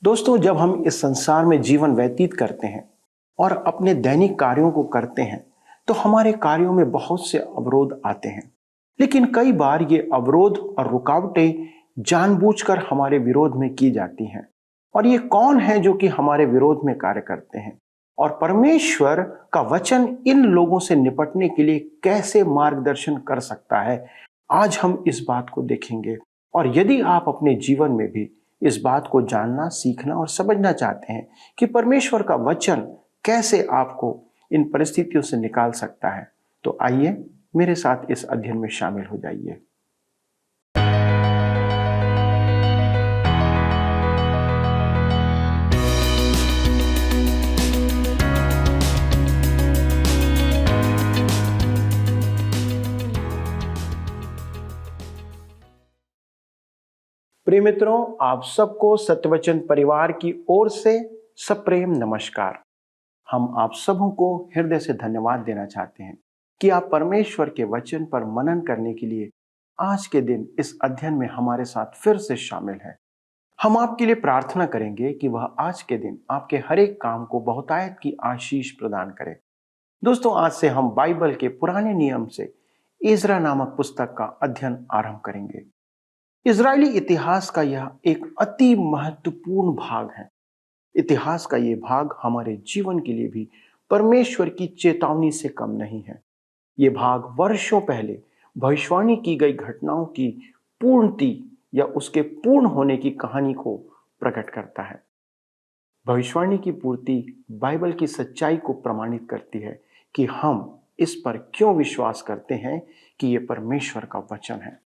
दोस्तों, जब हम इस संसार में जीवन व्यतीत करते हैं और अपने दैनिक कार्यों को करते हैं तो हमारे कार्यों में बहुत से अवरोध आते हैं। लेकिन कई बार ये अवरोध और रुकावटें जानबूझकर हमारे विरोध में की जाती हैं। और ये कौन है जो कि हमारे विरोध में कार्य करते हैं, और परमेश्वर का वचन इन लोगों से निपटने के लिए कैसे मार्गदर्शन कर सकता है, आज हम इस बात को देखेंगे। और यदि आप अपने जीवन में भी इस बात को जानना, सीखना और समझना चाहते हैं कि परमेश्वर का वचन कैसे आपको इन परिस्थितियों से निकाल सकता है, तो आइए मेरे साथ इस अध्ययन में शामिल हो जाइए। प्रिय मित्रों, आप सबको सत्यवचन परिवार की ओर से सप्रेम नमस्कार। हम आप सबों को हृदय से धन्यवाद देना चाहते हैं कि आप परमेश्वर के वचन पर मनन करने के लिए आज के दिन इस अध्ययन में हमारे साथ फिर से शामिल हैं। हम आपके लिए प्रार्थना करेंगे कि वह आज के दिन आपके हर एक काम को बहुतायत की आशीष प्रदान करे। दोस्तों, आज से हम बाइबल के पुराने नियम से इज़रा नामक पुस्तक का अध्ययन आरंभ करेंगे। इजरायली इतिहास का यह एक अति महत्वपूर्ण भाग है। इतिहास का ये भाग हमारे जीवन के लिए भी परमेश्वर की चेतावनी से कम नहीं है। ये भाग वर्षों पहले भविष्यवाणी की गई घटनाओं की पूर्णति या उसके पूर्ण होने की कहानी को प्रकट करता है। भविष्यवाणी की पूर्ति बाइबल की सच्चाई को प्रमाणित करती है कि हम इस पर क्यों विश्वास करते हैं कि ये परमेश्वर का वचन है।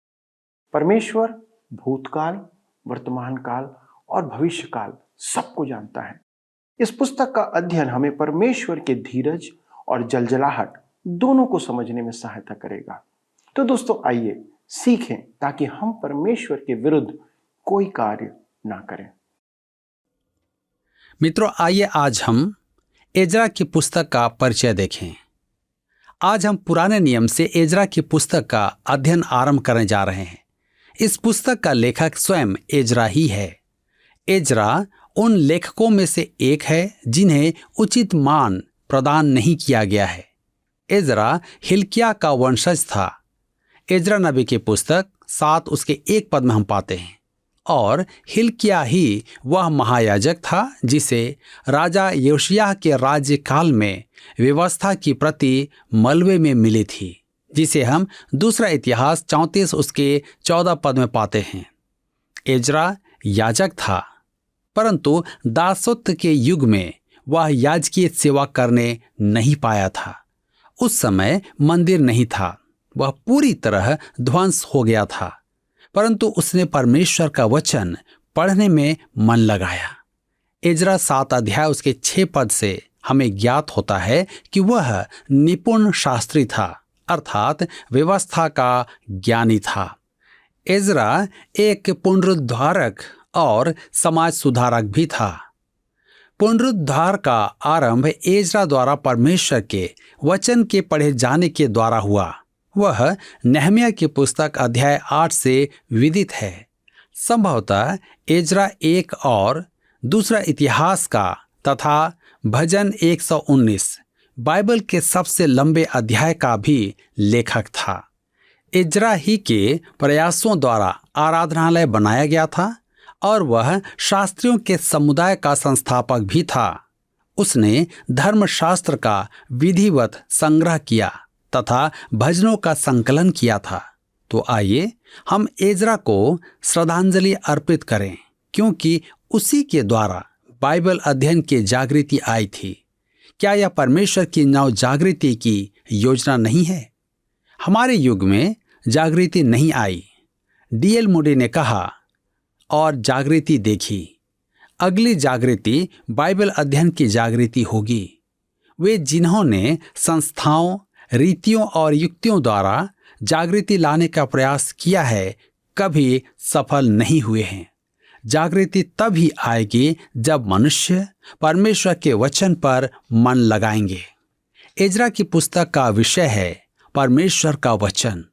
परमेश्वर भूतकाल, वर्तमान काल और भविष्य काल सबको जानता है। इस पुस्तक का अध्ययन हमें परमेश्वर के धीरज और जलजलाहट दोनों को समझने में सहायता करेगा। तो दोस्तों, आइए सीखें ताकि हम परमेश्वर के विरुद्ध कोई कार्य ना करें। मित्रों, आइए आज हम एजरा की पुस्तक का परिचय देखें। आज हम पुराने नियम से एजरा की पुस्तक का अध्ययन आरंभ करने जा रहे हैं। इस पुस्तक का लेखक स्वयं एजरा ही है। एजरा उन लेखकों में से एक है जिन्हें उचित मान प्रदान नहीं किया गया है। एजरा हिल्किय्याह का वंशज था। एजरा नबी की पुस्तक 7 उसके 1 पद में हम पाते हैं, और हिल्किय्याह ही वह महायाजक था जिसे राजा योशिय्याह के राज्यकाल में व्यवस्था की प्रति मलबे में मिली थी, जिसे हम दूसरा इतिहास 34 उसके 14 पद में पाते हैं। एजरा याजक था, परंतु दासत्व के युग में वह याजकीय सेवा करने नहीं पाया था। उस समय मंदिर नहीं था, वह पूरी तरह ध्वंस हो गया था, परंतु उसने परमेश्वर का वचन पढ़ने में मन लगाया। एजरा 7 अध्याय उसके 6 पद से हमें ज्ञात होता है कि वह निपुण शास्त्री था, अर्थात व्यवस्था का ज्ञानी था। एजरा एक पुनरुद्धारक और समाज सुधारक भी था। पुनरुद्धार का आरंभ एजरा द्वारा परमेश्वर के वचन के पढ़े जाने के द्वारा हुआ। वह नहम्याह की पुस्तक अध्याय 8 से विदित है। संभवतः एजरा 1 और दूसरा इतिहास का तथा भजन 119 बाइबल के सबसे लंबे अध्याय का भी लेखक था। एजरा ही के प्रयासों द्वारा आराधनालय बनाया गया था और वह शास्त्रियों के समुदाय का संस्थापक भी था। उसने धर्मशास्त्र का विधिवत संग्रह किया तथा भजनों का संकलन किया था। तो आइए हम एजरा को श्रद्धांजलि अर्पित करें, क्योंकि उसी के द्वारा बाइबल अध्ययन की जागृति आई थी। क्या यह परमेश्वर की नव जागृति की योजना नहीं है? हमारे युग में जागृति नहीं आई। D.L. मूडी ने कहा, और जागृति देखी। अगली जागृति बाइबल अध्ययन की जागृति होगी। वे जिन्होंने संस्थाओं, रीतियों और युक्तियों द्वारा जागृति लाने का प्रयास किया है, कभी सफल नहीं हुए हैं। जागृति तब ही आएगी जब मनुष्य परमेश्वर के वचन पर मन लगाएंगे। एजरा की पुस्तक का विषय है परमेश्वर का वचन।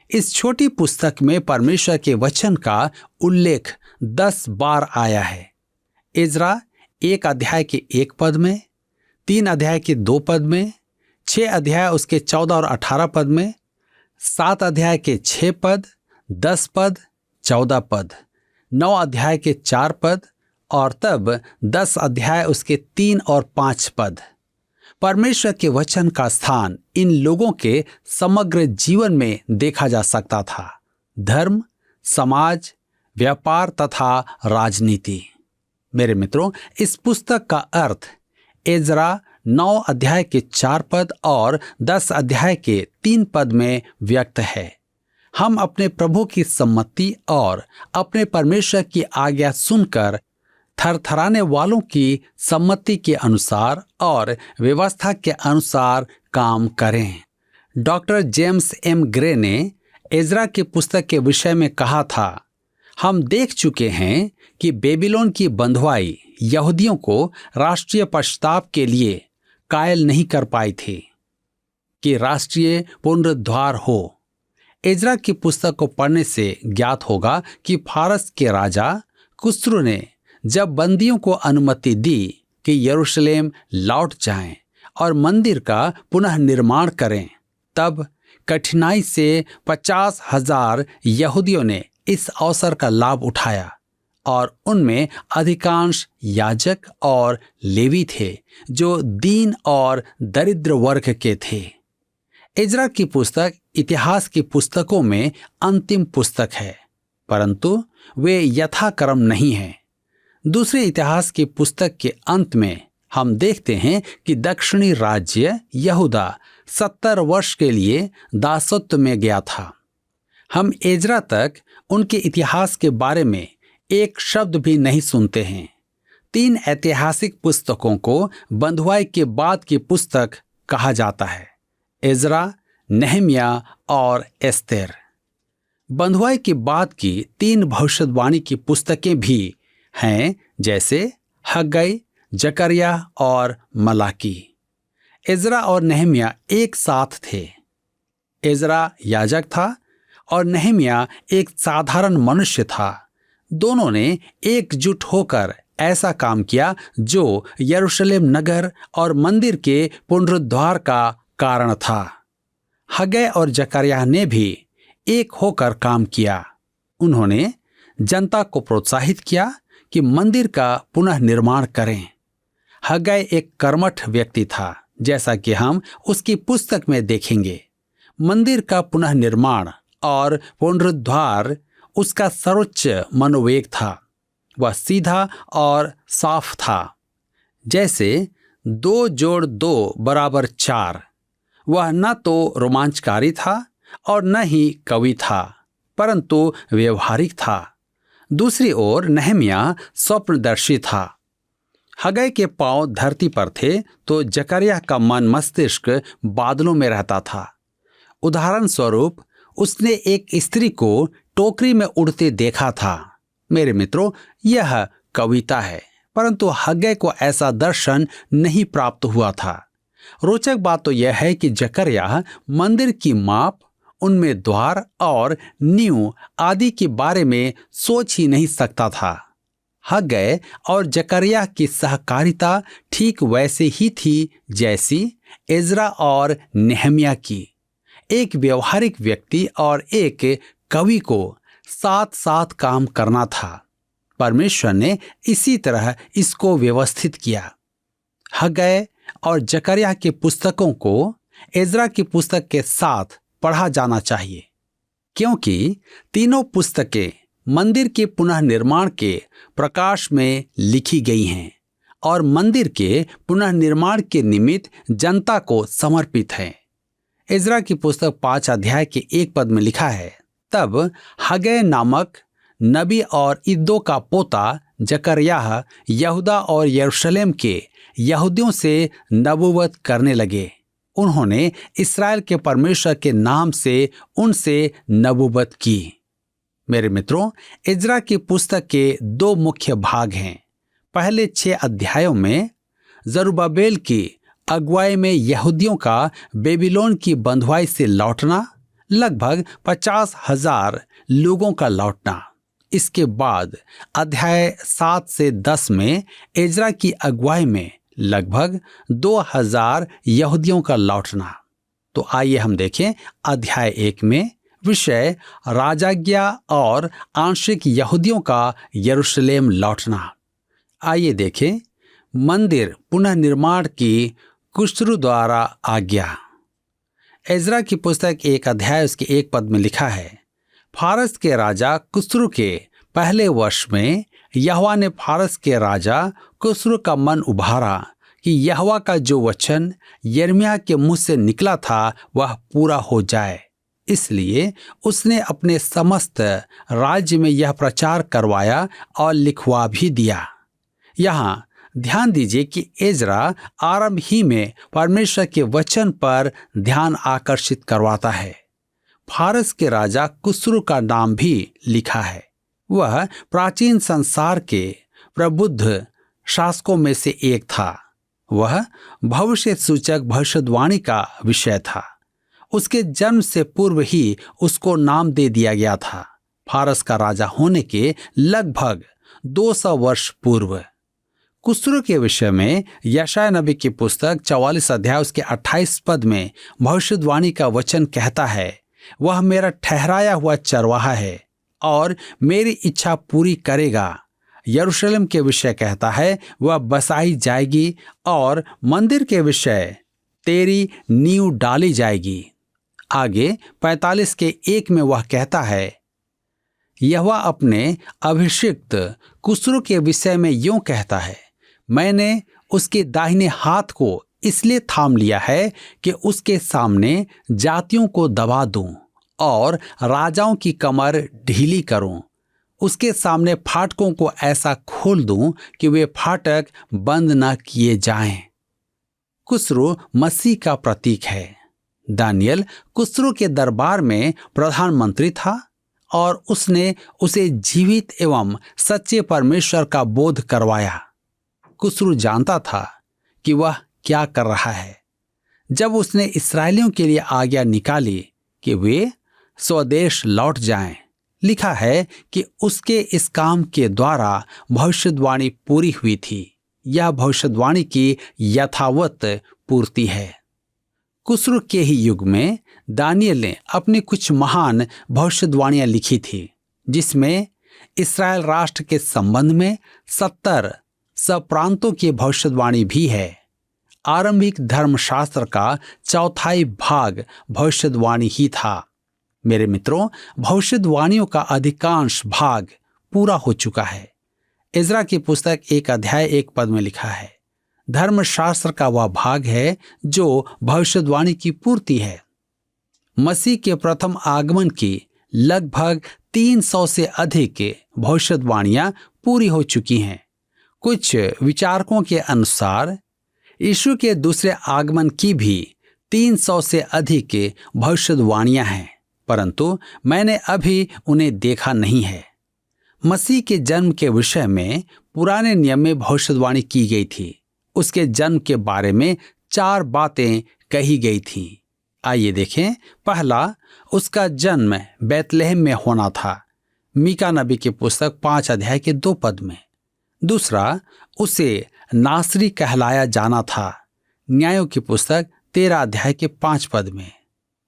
इस छोटी पुस्तक में परमेश्वर के वचन का उल्लेख 10 बार आया है। एजरा 1 अध्याय के 1 पद में, 3 अध्याय के 2 पद में, 6 अध्याय उसके 14 और 18 पद में, 7 अध्याय के 6 पद, 10 पद, 14 पद, 9 अध्याय के 4 पद और तब 10 अध्याय उसके 3 और 5 पद। परमेश्वर के वचन का स्थान इन लोगों के समग्र जीवन में देखा जा सकता था। धर्म, समाज, व्यापार तथा राजनीति। मेरे मित्रों, इस पुस्तक का अर्थ एजरा 9 अध्याय के 4 पद और 10 अध्याय के 3 पद में व्यक्त है। हम अपने प्रभु की सम्मति और अपने परमेश्वर की आज्ञा सुनकर थरथराने वालों की सम्मति के अनुसार और व्यवस्था के अनुसार काम करें। डॉक्टर जेम्स एम ग्रे ने एजरा की पुस्तक के विषय में कहा था, हम देख चुके हैं कि बेबीलोन की बंधुआई यहूदियों को राष्ट्रीय पश्चाताप के लिए कायल नहीं कर पाई थी कि राष्ट्रीय पुनरुद्धार हो। एजरा की पुस्तक को पढ़ने से ज्ञात होगा कि फारस के राजा कुस्रू ने जब बंदियों को अनुमति दी कि यरूशलेम लौट जाएं और मंदिर का पुनः निर्माण करें, तब कठिनाई से 50,000 यहूदियों ने इस अवसर का लाभ उठाया और उनमें अधिकांश याजक और लेवी थे जो दीन और दरिद्र वर्ग के थे। एजरा की पुस्तक इतिहास की पुस्तकों में अंतिम पुस्तक है, परंतु वे यथाक्रम नहीं है। दूसरे इतिहास की पुस्तक के अंत में हम देखते हैं कि दक्षिणी राज्य यहूदा 70 वर्ष के लिए दासत्व में गया था। हम एजरा तक उनके इतिहास के बारे में एक शब्द भी नहीं सुनते हैं। 3 ऐतिहासिक पुस्तकों को बंधुआई के बाद की पुस्तक कहा जाता है, एजरा, नेहमिया और एस्तेर। बंधुआई के बाद की 3 भविष्यवाणी की पुस्तकें भी हैं, जैसे हग्गई, जकरिया और मलाकी। एजरा और नेहमिया एक साथ थे। एजरा याजक था और नेहमिया एक साधारण मनुष्य था। दोनों ने एकजुट होकर ऐसा काम किया जो यरूशलेम नगर और मंदिर के पुनरुद्धार का कारण था। हग्गई और जकरिया ने भी एक होकर काम किया। उन्होंने जनता को प्रोत्साहित किया कि मंदिर का पुनः निर्माण करें। हग्गई एक कर्मठ व्यक्ति था, जैसा कि हम उसकी पुस्तक में देखेंगे। मंदिर का पुनः निर्माण और पुनरुद्धार उसका सर्वोच्च मनोवेग था। वह सीधा और साफ था, जैसे 2 जोड़ 2 बराबर 4। वह न तो रोमांचकारी था और न ही कवि था, परंतु व्यवहारिक था। दूसरी ओर नेहमिया स्वप्नदर्शी था। हग्गई के पांव धरती पर थे तो जकरिया का मन मस्तिष्क बादलों में रहता था। उदाहरण स्वरूप उसने एक स्त्री को टोकरी में उड़ते देखा था। मेरे मित्रों, यह कविता है, परंतु हग्गई को ऐसा दर्शन नहीं प्राप्त हुआ था। रोचक बात तो यह है कि जकरिया मंदिर की माप, उनमें द्वार और नींव आदि के बारे में सोच ही नहीं सकता था। हग्गई और जकरिया की सहकारिता ठीक वैसे ही थी जैसी एजरा और नेहमिया की। एक व्यवहारिक व्यक्ति और एक कवि को साथ साथ काम करना था। परमेश्वर ने इसी तरह इसको व्यवस्थित किया। हग्गई और जकरिया की पुस्तकों को एजरा की पुस्तक के साथ पढ़ा जाना चाहिए, क्योंकि तीनों पुस्तकें मंदिर के पुनः निर्माण के प्रकाश में लिखी गई हैं और मंदिर के पुनः निर्माण के निमित्त जनता को समर्पित हैं। एजरा की पुस्तक 5 अध्याय के 1 पद में लिखा है, तब हग्गई नामक नबी और इद्दो का पोता जकरिया यहूदा और यरूशलेम के यहूदियों से नबूवत करने लगे। उन्होंने इस्राएल के परमेश्वर के नाम से उनसे नबूवत की। मेरे मित्रों, एजरा की पुस्तक के 2 मुख्य भाग हैं। पहले 6 अध्यायों में जरुब्बाबेल की अगुवाई में यहूदियों का बेबीलोन की बंधुआई से लौटना, लगभग 50,000 लोगों का लौटना। इसके बाद अध्याय 7 से 10 में एजरा की अगुवाई में लगभग 2000 यहूदियों का लौटना। तो आइए हम देखें अध्याय 1 में विषय राजाज्ञा और आंशिक यहूदियों का यरूशलेम लौटना। आइए देखें मंदिर पुनर्निर्माण की कुस्रू द्वारा आज्ञा। एजरा की पुस्तक 1 अध्याय उसके 1 पद में लिखा है, फारस के राजा कुस्रू के पहले वर्ष में यहोवा ने फारस के राजा कुस्रू का मन उभारा कि यहोवा का जो वचन यिर्मयाह के मुंह से निकला था वह पूरा हो जाए। इसलिए उसने अपने समस्त राज्य में यह प्रचार करवाया और लिखवा भी दिया। यहाँ ध्यान दीजिए कि एजरा आरंभ ही में परमेश्वर के वचन पर ध्यान आकर्षित करवाता है। फारस के राजा कुस्रू का नाम भी लिखा है। वह प्राचीन संसार के प्रबुद्ध शासकों में से एक था। वह भविष्य सूचक भविष्यवाणी का विषय था। उसके जन्म से पूर्व ही उसको नाम दे दिया गया था, फारस का राजा होने के लगभग 200 वर्ष पूर्व। कुस्रू के विषय में यशायाह नबी की पुस्तक 44 अध्याय उसके 28 पद में भविष्यवाणी का वचन कहता है, वह मेरा ठहराया हुआ चरवाहा है और मेरी इच्छा पूरी करेगा। यरूशलेम के विषय कहता है, वह बसाई जाएगी और मंदिर के विषय तेरी नींव डाली जाएगी। आगे 45 के 1 में वह कहता है, यहोवा अपने अभिषिक्त कुस्रू के विषय में यूं कहता है, मैंने उसके दाहिने हाथ को इसलिए थाम लिया है कि उसके सामने जातियों को दबा दूं और राजाओं की कमर ढीली करूं। उसके सामने फाटकों को ऐसा खोल दूं कि वे फाटक बंद न किए जाएं। कुस्रू मसीह का प्रतीक है। दानियल कुस्रू के दरबार में प्रधानमंत्री था और उसने उसे जीवित एवं सच्चे परमेश्वर का बोध करवाया। कुस्रू जानता था कि वह क्या कर रहा है। जब उसने इस्राएलियों के लिए आज्ञा निकाली कि वे स्वदेश लौट जाएं, लिखा है कि उसके इस काम के द्वारा भविष्यवाणी पूरी हुई थी। यह भविष्यवाणी की यथावत पूर्ति है। कुस्रू के ही युग में दानियल ने अपनी कुछ महान भविष्यवाणियां लिखी थी, जिसमें इस्राएल राष्ट्र के संबंध में 70 सप्रांतों की भविष्यवाणी भी है। आरंभिक धर्मशास्त्र का चौथाई भाग भविष्यवाणी ही था। मेरे मित्रों, भविष्यवाणियों का अधिकांश भाग पूरा हो चुका है। एजरा की पुस्तक 1 अध्याय 1 पद में लिखा है, धर्मशास्त्र का वह भाग है जो भविष्यवाणी की पूर्ति है। मसीह के प्रथम आगमन की लगभग 300 से अधिक भविष्यवाणियां पूरी हो चुकी हैं। कुछ विचारकों के अनुसार यीशु के दूसरे आगमन की भी 300 से अधिक भविष्यवाणियां हैं, परंतु मैंने अभी उन्हें देखा नहीं है। मसीह के जन्म के विषय में पुराने नियम में भविष्यवाणी की गई थी। उसके जन्म के बारे में 4 बातें कही गई थीं। आइए देखें। पहला, उसका जन्म बैतलहम में होना था, मीका नबी की पुस्तक 5 अध्याय के 2 पद में। दूसरा, उसे नासरी कहलाया जाना था, न्यायों की पुस्तक 13 अध्याय के 5 पद में।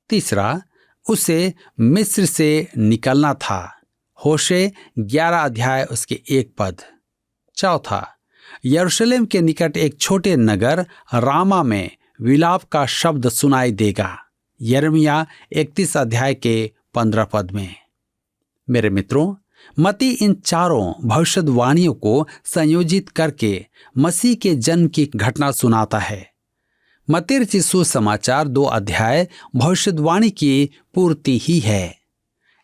तीसरा, उसे मिस्र से निकलना था, होशे 11 अध्याय उसके 1 पद। चौथा, यरूशलेम के निकट एक छोटे नगर रामा में विलाप का शब्द सुनाई देगा, यिर्मयाह 31 अध्याय के 15 पद में। मेरे मित्रों, मत्ती इन चारों भविष्यवाणियों को संयोजित करके मसीह के जन्म की घटना सुनाता है। मत्ती रचित सुसमाचार 2 अध्याय भविष्यवाणी की पूर्ति ही है।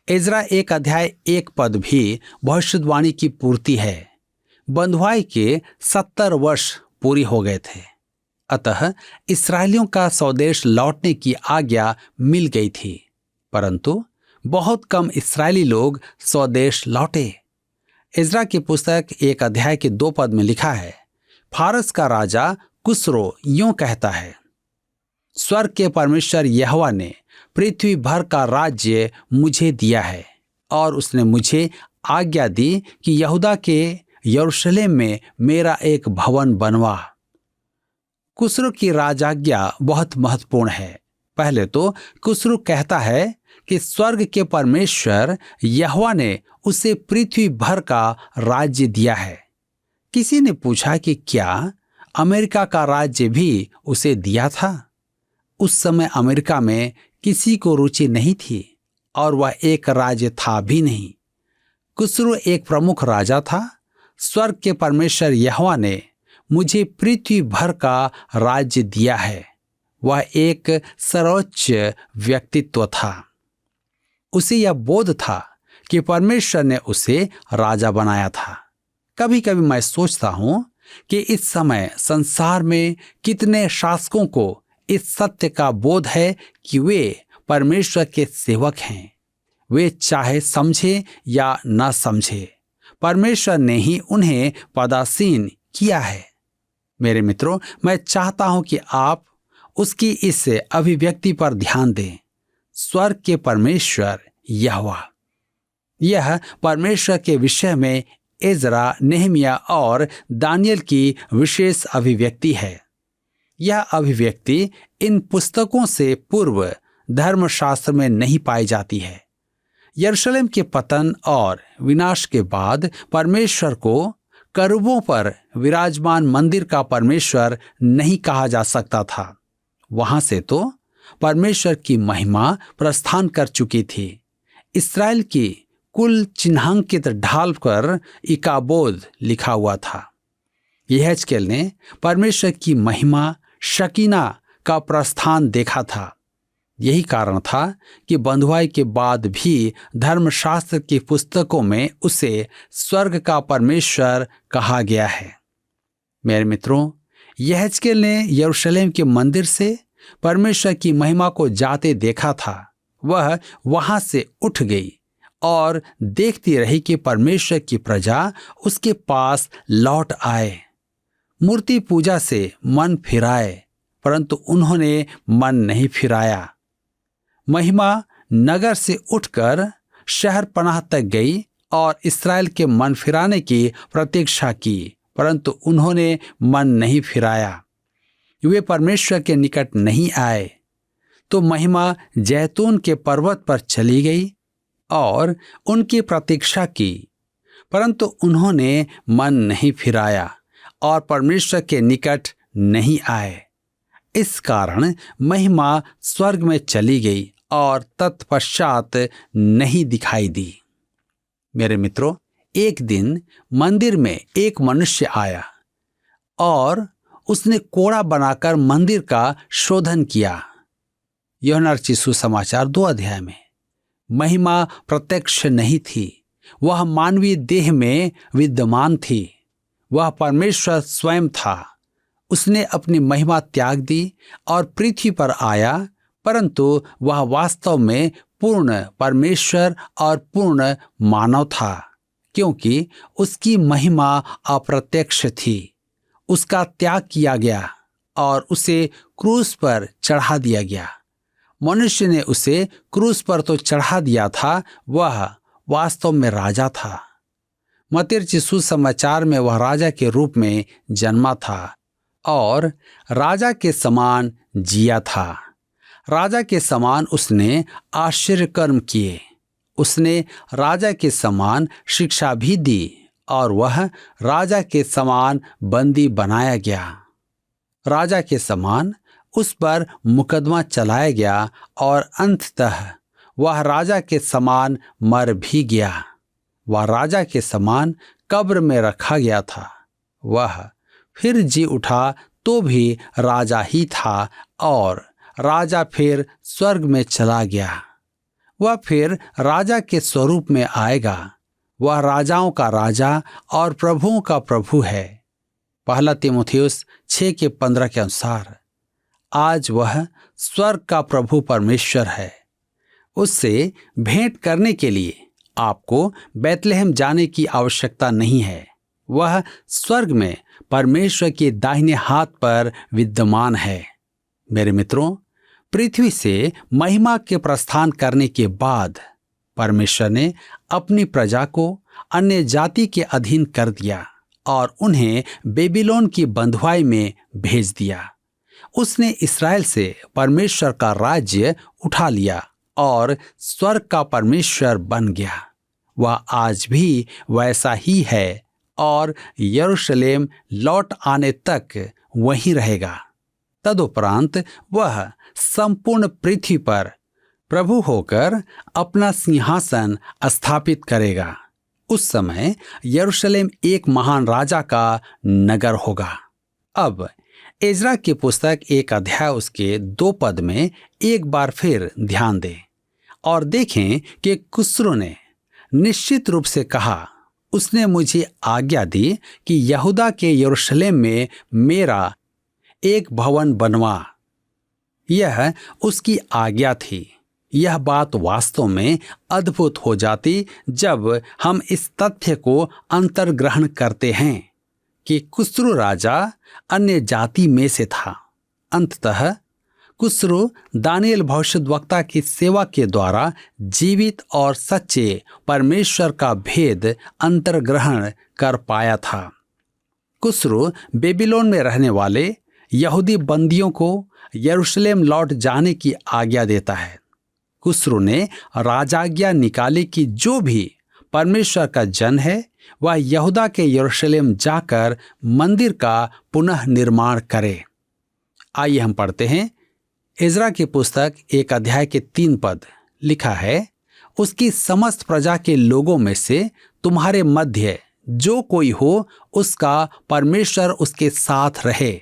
एजरा 1 अध्याय 1 पद भी भविष्यवाणी की पूर्ति है। बंधुआई के 70 वर्ष पूरी हो गए थे, अतः इस्राएलियों का स्वदेश लौटने की आज्ञा मिल गई थी, परंतु बहुत कम इस्राएली लोग स्वदेश लौटे। एजरा की पुस्तक 1 अध्याय के 2 पद में लिखा है, फारस का राजा कुस्रो यूं कहता है, स्वर्ग के परमेश्वर यहोवा ने पृथ्वी भर का राज्य मुझे दिया है और उसने मुझे आज्ञा दी कि यहूदा के यरूशलेम में मेरा एक भवन बनवा। कुस्रू की राजाज्ञा बहुत महत्वपूर्ण है। पहले तो कुस्रू कहता है कि स्वर्ग के परमेश्वर यहोवा ने उसे पृथ्वी भर का राज्य दिया है। किसी ने पूछा कि क्या अमेरिका का राज्य भी उसे दिया था? उस समय अमेरिका में किसी को रुचि नहीं थी और वह एक राज्य था भी नहीं। कुस्रू एक प्रमुख राजा था। स्वर्ग के परमेश्वर यहोवा ने मुझे पृथ्वी भर का राज्य दिया है। वह एक सर्वोच्च व्यक्तित्व था। उसे यह बोध था कि परमेश्वर ने उसे राजा बनाया था। कभी कभी मैं सोचता हूं कि इस समय संसार में कितने शासकों को इस सत्य का बोध है कि वे परमेश्वर के सेवक हैं। वे चाहे समझे या न समझे, परमेश्वर ने ही उन्हें पदासीन किया है। मेरे मित्रों, मैं चाहता हूं कि आप उसकी इस अभिव्यक्ति पर ध्यान दें। स्वर्ग के परमेश्वर यहोवा। यह परमेश्वर के विषय में एजरा, नेहमिया और दानियल की विशेष अभिव्यक्ति है। यह अभिव्यक्ति इन पुस्तकों से पूर्व धर्मशास्त्र में नहीं पाई जाती है। यरूशलेम के पतन और विनाश के बाद परमेश्वर को करूबों पर विराजमान मंदिर का परमेश्वर नहीं कहा जा सकता था। वहां से तो परमेश्वर की महिमा प्रस्थान कर चुकी थी। इस्राएल की कुल चिन्हांकित ढाल पर इकाबोद लिखा हुआ था। यहेजकेल ने परमेश्वर की महिमा शकीना का प्रस्थान देखा था। यही कारण था कि बंधुआई के बाद भी धर्मशास्त्र की पुस्तकों में उसे स्वर्ग का परमेश्वर कहा गया है। मेरे मित्रों, यहेजकेल ने यरूशलेम के मंदिर से परमेश्वर की महिमा को जाते देखा था। वह वहां से उठ गई और देखती रही कि परमेश्वर की प्रजा उसके पास लौट आए। मूर्ति पूजा से मन फिराए, परंतु उन्होंने मन नहीं फिराया। महिमा नगर से उठकर शहर पनाह तक गई और इस्राएल के मन फिराने की प्रतीक्षा की, परंतु उन्होंने मन नहीं फिराया। वे परमेश्वर के निकट नहीं आए। तो महिमा जैतून के पर्वत पर चली गई और उनकी प्रतीक्षा की, परंतु उन्होंने मन नहीं फिराया और परमेश्वर के निकट नहीं आए। इस कारण महिमा स्वर्ग में चली गई और तत्पश्चात नहीं दिखाई दी। मेरे मित्रों, एक दिन मंदिर में एक मनुष्य आया और उसने कोड़ा बनाकर मंदिर का शोधन किया। यूहन्ना रचित सुसमाचार 2 अध्याय में महिमा प्रत्यक्ष नहीं थी। वह मानवीय देह में विद्यमान थी। वह परमेश्वर स्वयं था। उसने अपनी महिमा त्याग दी और पृथ्वी पर आया, परंतु वह वास्तव में पूर्ण परमेश्वर और पूर्ण मानव था, क्योंकि उसकी महिमा अप्रत्यक्ष थी। उसका त्याग किया गया और उसे क्रूस पर चढ़ा दिया गया। मनुष्य ने उसे क्रूस पर तो चढ़ा दिया था, वह वास्तव में राजा था। मत्ती रचित सुसमाचार में वह राजा के रूप में जन्मा था और राजा के समान जिया था। राजा के समान उसने आश्चर्य कर्म किए। उसने राजा के समान शिक्षा भी दी और वह राजा के समान बंदी बनाया गया। राजा के समान उस पर मुकदमा चलाया गया और अंततः वह राजा के समान मर भी गया। वह राजा के समान कब्र में रखा गया था। वह फिर जी उठा तो भी राजा ही था और राजा फिर स्वर्ग में चला गया। वह फिर राजा के स्वरूप में आएगा। वह राजाओं का राजा और प्रभुओं का प्रभु है। 1 तीमुथियुस 6:15 के अनुसार आज वह स्वर्ग का प्रभु परमेश्वर है। उससे भेंट करने के लिए आपको बैतलहम जाने की आवश्यकता नहीं है। वह स्वर्ग में परमेश्वर के दाहिने हाथ पर विद्यमान है। मेरे मित्रों, पृथ्वी से महिमा के प्रस्थान करने के बाद परमेश्वर ने अपनी प्रजा को अन्य जाति के अधीन कर दिया और उन्हें बेबीलोन की बंधुआई में भेज दिया। उसने इस्राएल से परमेश्वर का राज्य उठा लिया और स्वर्ग का परमेश्वर बन गया। वह आज भी वैसा ही है और यरूशलेम लौट आने तक वहीं रहेगा। तदुपरांत वह संपूर्ण पृथ्वी पर प्रभु होकर अपना सिंहासन स्थापित करेगा। उस समय यरूशलेम एक महान राजा का नगर होगा। अब एजरा की पुस्तक 1 अध्याय उसके 2 पद में एक बार फिर ध्यान दें और देखें कि खुसरो ने निश्चित रूप से कहा, उसने मुझे आज्ञा दी कि यहूदा के यरूशलेम में मेरा एक भवन बनवा। यह उसकी आज्ञा थी। यह बात वास्तव में अद्भुत हो जाती जब हम इस तथ्य को अंतर्ग्रहण करते हैं कि खुसरो राजा अन्य जाति में से था। अंततः खुसरो दानिएल भविष्यद्वक्ता की सेवा के द्वारा जीवित और सच्चे परमेश्वर का भेद अंतर्ग्रहण कर पाया था। खुसरो बेबीलोन में रहने वाले यहूदी बंदियों को यरूशलेम लौट जाने की आज्ञा देता है। खुसरो ने राजाज्ञा निकाली कि जो भी परमेश्वर का जन है वह यहूदा के यरूशलेम जाकर मंदिर का पुनः निर्माण करे। आइए हम पढ़ते हैं एजरा की पुस्तक 1 अध्याय के 3 पद। लिखा है, उसकी समस्त प्रजा के लोगों में से तुम्हारे मध्य जो कोई हो उसका परमेश्वर उसके साथ रहे।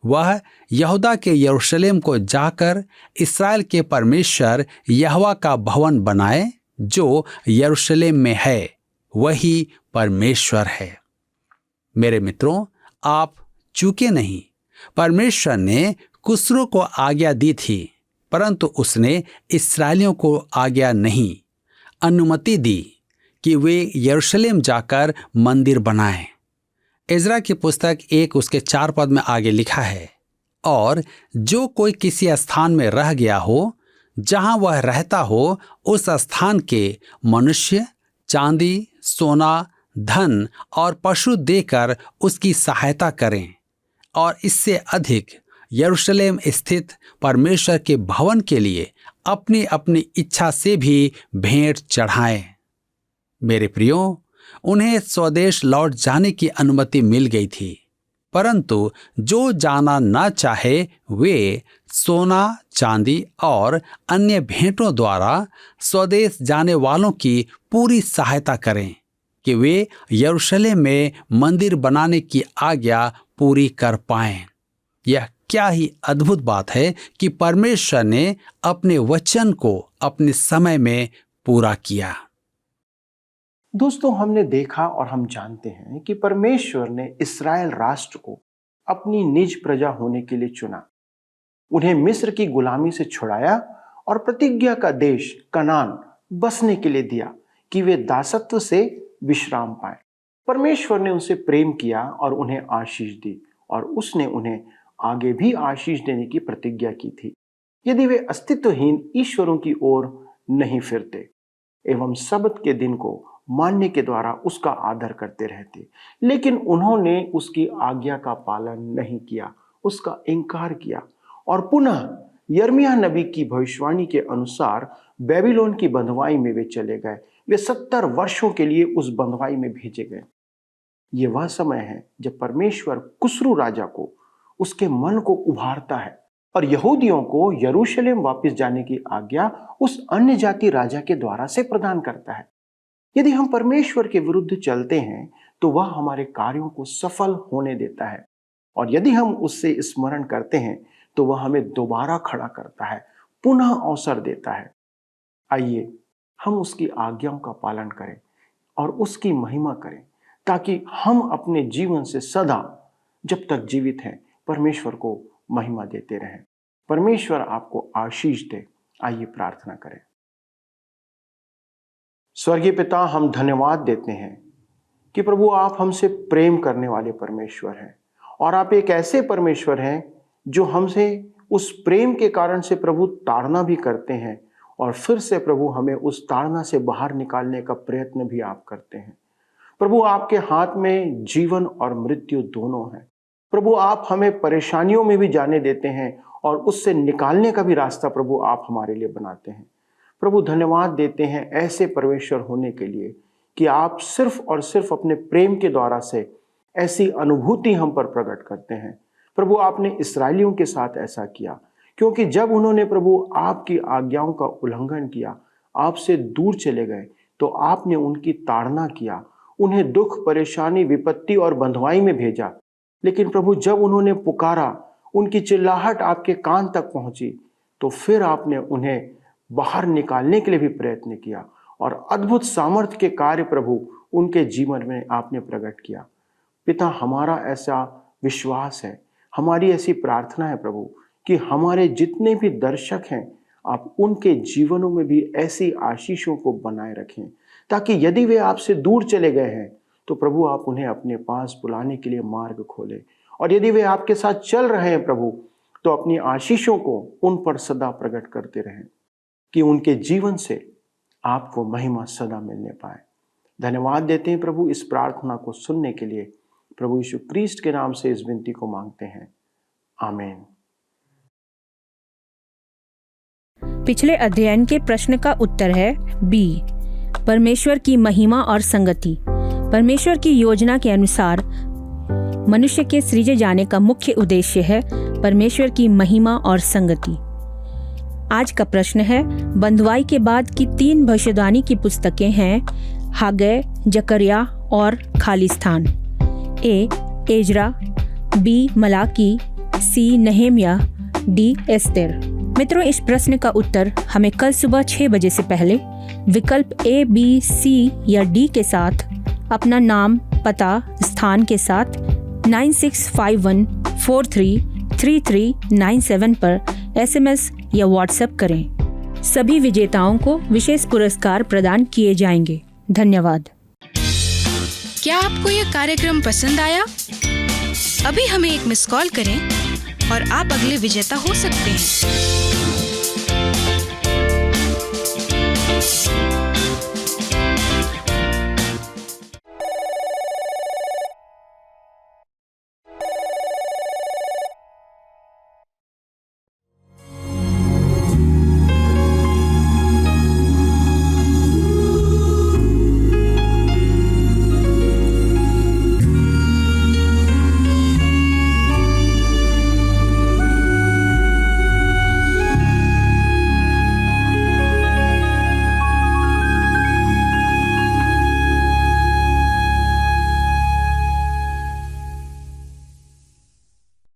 वह यहूदा के यरूशलेम को जाकर इस्राएल के परमेश्वर यहोवा का भवन बनाए जो यरूशलेम में है, वही परमेश्वर है। मेरे मित्रों, आप चूके नहीं। परमेश्वर ने खुसरो को आज्ञा दी थी, परंतु उसने इस्राएलियों को आज्ञा नहीं, अनुमति दी कि वे यरूशलेम जाकर मंदिर बनाएं। एजरा की पुस्तक 1 उसके 4 पद में आगे लिखा है, और जो कोई किसी स्थान में रह गया हो जहां वह रहता हो, उस स्थान के मनुष्य चांदी, सोना, धन और पशु देकर उसकी सहायता करें और इससे अधिक यरूशलेम स्थित परमेश्वर के भवन के लिए अपनी अपनी इच्छा से भी भेंट चढ़ाएं। मेरे प्रियो, उन्हें स्वदेश लौट जाने की अनुमति मिल गई थी, परंतु जो जाना न चाहे वे सोना, चांदी और अन्य भेंटों द्वारा स्वदेश जाने वालों की पूरी सहायता करें कि वे यरूशलेम में मंदिर बनाने की आज्ञा पूरी कर पाएं। यह क्या ही अद्भुत बात है कि परमेश्वर ने अपने वचन को अपने समय में पूरा किया। दोस्तों, हमने देखा और हम जानते हैं कि परमेश्वर ने इस्राएल राष्ट्र को अपनी निज प्रजा होने के लिए चुना। उन्हें मिस्र की गुलामी से छुड़ाया और प्रतिज्ञा का देश कनान बसने के लिए दिया कि वे दासत्व से विश्राम पाए। परमेश्वर ने उनसे प्रेम किया और उन्हें आशीष दी, और उसने उन्हें आगे भी आशीष देने की प्रतिज्ञा की थी यदि वे अस्तित्वहीन ईश्वरों की ओर नहीं फिरते एवं सबत के दिन को मानने के द्वारा उसका आदर करते रहते। लेकिन उन्होंने उसकी आज्ञा का पालन नहीं किया, उसका इनकार किया और पुनः यिर्मयाह नबी की भविष्यवाणी के अनुसार बेबीलोन की बंधुआई में वे चले गए। वे 70 वर्षों के लिए उस बंधुआई में भेजे गए। ये वह समय है जब परमेश्वर खुसरो राजा को उसके मन को उभारता है और यहूदियों को यरूशलेम वापस जाने की आज्ञा उस अन्य जाति राजा के द्वारा से प्रदान करता है। यदि हम परमेश्वर के विरुद्ध चलते हैं तो वह हमारे कार्यों को सफल होने देता है, और यदि हम उससे स्मरण करते हैं तो वह हमें दोबारा खड़ा करता है, पुनः अवसर देता है। आइए हम उसकी आज्ञाओं का पालन करें और उसकी महिमा करें, ताकि हम अपने जीवन से सदा जब तक जीवित हैं परमेश्वर को महिमा देते रहें। परमेश्वर आपको आशीष दे। आइए प्रार्थना करें। स्वर्गीय पिता, हम धन्यवाद देते हैं कि प्रभु आप हमसे प्रेम करने वाले परमेश्वर हैं, और आप एक ऐसे परमेश्वर हैं जो हमसे उस प्रेम के कारण से प्रभु ताड़ना भी करते हैं, और फिर से प्रभु हमें उस ताड़ना से बाहर निकालने का प्रयत्न भी आप करते हैं। प्रभु आपके हाथ में जीवन और मृत्यु दोनों है। प्रभु आप हमें परेशानियों में भी जाने देते हैं और उससे निकालने का भी रास्ता प्रभु आप हमारे लिए बनाते हैं। प्रभु धन्यवाद देते हैं ऐसे परमेश्वर होने के लिए कि आप सिर्फ और सिर्फ अपने प्रेम के द्वारा से ऐसी अनुभूति हम पर प्रकट करते हैं। प्रभु आपने इस्राएलियों के साथ ऐसा किया, क्योंकि जब उन्होंने प्रभु आपकी आज्ञाओं का उल्लंघन किया, आपसे दूर चले गए, तो आपने उनकी ताड़ना किया, उन्हें दुख, परेशानी, विपत्ति और बंधुआई में भेजा। लेकिन प्रभु जब उन्होंने पुकारा, उनकी चिल्लाहट आपके कान तक पहुंची, तो फिर आपने उन्हें बाहर निकालने के लिए भी प्रयत्न किया और अद्भुत सामर्थ्य के कार्य प्रभु उनके जीवन में आपने प्रकट किया। पिता, हमारा ऐसा विश्वास है, हमारी ऐसी प्रार्थना है प्रभु कि हमारे जितने भी दर्शक हैं, आप उनके जीवनों में भी ऐसी आशीषों को बनाए रखें, ताकि यदि वे आपसे दूर चले गए हैं तो प्रभु आप उन्हें अपने पास बुलाने के लिए मार्ग खोले, और यदि वे आपके साथ चल रहे हैं प्रभु, तो अपनी आशीषों को उन पर सदा प्रकट करते रहें, कि उनके जीवन से आपको महिमा सदा मिलने पाए। धन्यवाद देते हैं प्रभु इस प्रार्थना को सुनने के लिए। प्रभु यीशु क्रिस्ट के नाम से इस विनती को मांगते हैं, आमीन। पिछले अध्ययन के प्रश्न का उत्तर है बी, परमेश्वर की महिमा और संगति। परमेश्वर की योजना के अनुसार मनुष्य के सृजे जाने का मुख्य उद्देश्य है परमेश्वर की महिमा और संगति। आज का प्रश्न है, बंधुआई के बाद की 3 भविष्यवाणी की पुस्तकें हैं हागै, जकरिया और खालिस्तान। ए एजरा, बी मलाकी, सी नहेमिया, डी एस्तेर। मित्रों, इस प्रश्न का उत्तर हमें कल सुबह 6 बजे से पहले विकल्प ए, बी, सी या डी के साथ अपना नाम, पता, स्थान के साथ 9651433397 पर SMS या WhatsApp करें। सभी विजेताओं को विशेष पुरस्कार प्रदान किए जाएंगे। धन्यवाद। क्या आपको यह कार्यक्रम पसंद आया? अभी हमें एक मिस कॉल करें और आप अगले विजेता हो सकते हैं।